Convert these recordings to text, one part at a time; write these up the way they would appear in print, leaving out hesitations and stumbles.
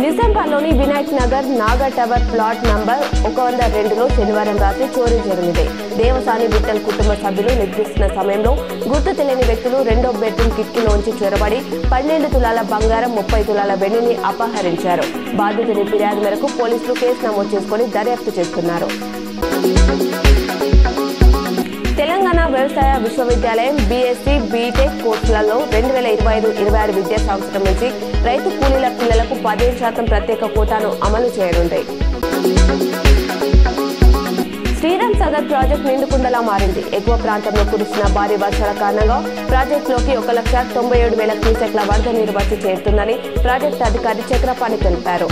నిజామాబాద్లోని వినాయక్ నగర్ నాగర్ tower plot number 102లో శనివారం రాత్రి చోరీ జరిగింది. దేవసాని విఠల్ కుటుంబ సభ్యులు నిద్రిస్తున్న సమయంలో గుర్తు తెలియని వ్యక్తులు రెండో బెడ్రూమ్ కిటికీలోంచి చొరబడి 12 తులాల బంగారం 30 తులాల వెండిని అపహరించారు. బాధితుని ఫిర్యాదు మేరకు పోలీసులు కేసు నమోదు చేసుకుని దర్యాప్తు చేస్తున్నారు. తెలంగాణ వ్యవసాయ విశ్వవిద్యాలయం బీఎస్సీ బీటెక్ కోర్సులలో 2025-26 విద్యా సంవత్సరం నుంచి రైతు కూలీల పిల్లలకు 15% ప్రత్యేక కోటాను అమలు చేయనుంది. శ్రీరామ్ సాగర్ ప్రాజెక్టు నిండుకుండలా మారింది. ఎగువ ప్రాంతంలో కురుస్తున్న భారీ వర్షాల కారణంగా ప్రాజెక్టులోకి 1,97,000 క్యూసెక్ల వరద నీరు వచ్చి చేరుతుందని ప్రాజెక్టు అధికారి చక్రపాణి తెలిపారు.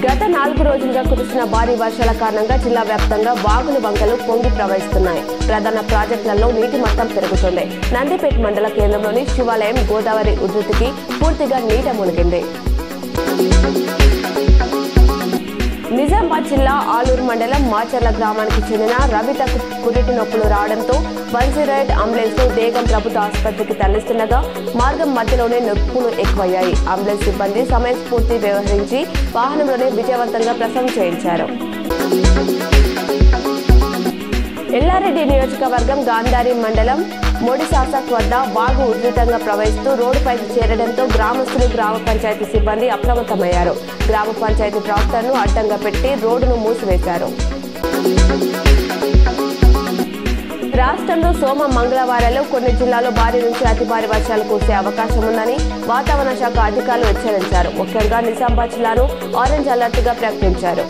గత 4 రోజులుగా కురుస్తున్న భారీ వర్షాల కారణంగా జిల్లా వ్యాప్తంగా వాగులు వంకలు పొంగి ప్రవహిస్తున్నాయి. ప్రధాన ప్రాజెక్టులలో నీటి మట్టం పెరుగుతుంది. నందిపేట మండల కేంద్రంలోని శివాలయం గోదావరి ఉధృతికి పూర్తిగా నీట మునిగింది. నిజామాబాద్ జిల్లా ఆలూరు మండలం మాచర్ల గ్రామానికి చెందిన రవితకు పురిటి నొప్పులు రావడంతో 108 అంబులెన్స్ ను దేగం ప్రభుత్వ ఆసుపత్రికి తరలిస్తుండగా మార్గం మధ్యలోనే నొప్పులు ఎక్కువయ్యాయి. అంబులెన్స్ సిబ్బంది సమయస్ఫూర్తి వ్యవహరించి వాహనంలోనే విజయవంతంగా ప్రసవం చేయించారు. ఎల్లారెడ్డి నియోజకవర్గం గాంధారి మండలం మొడిసాసక్ వద్ద వాగు ఉధృతంగా ప్రవహిస్తూ రోడ్డుపైకి చేరడంతో గ్రామస్తులు గ్రామ పంచాయతీ సిబ్బంది అప్రమత్తమయ్యారు. గ్రామ పంచాయతీ ట్రాక్టర్ను అడ్డంగా పెట్టి రోడ్డును మూసివేశారు. రాష్ట్రంలో సోమ మంగళవారాల్లో కొన్ని జిల్లాల్లో భారీ నుంచి అతి భారీ వర్షాలు కురిసే అవకాశం ఉందని వాతావరణ శాఖ అధికారులు హెచ్చరించారు. ముఖ్యంగా నిజామాబాద్ జిల్లాను ఆరెంజ్ అలర్ట్ గా ప్రకటించారు.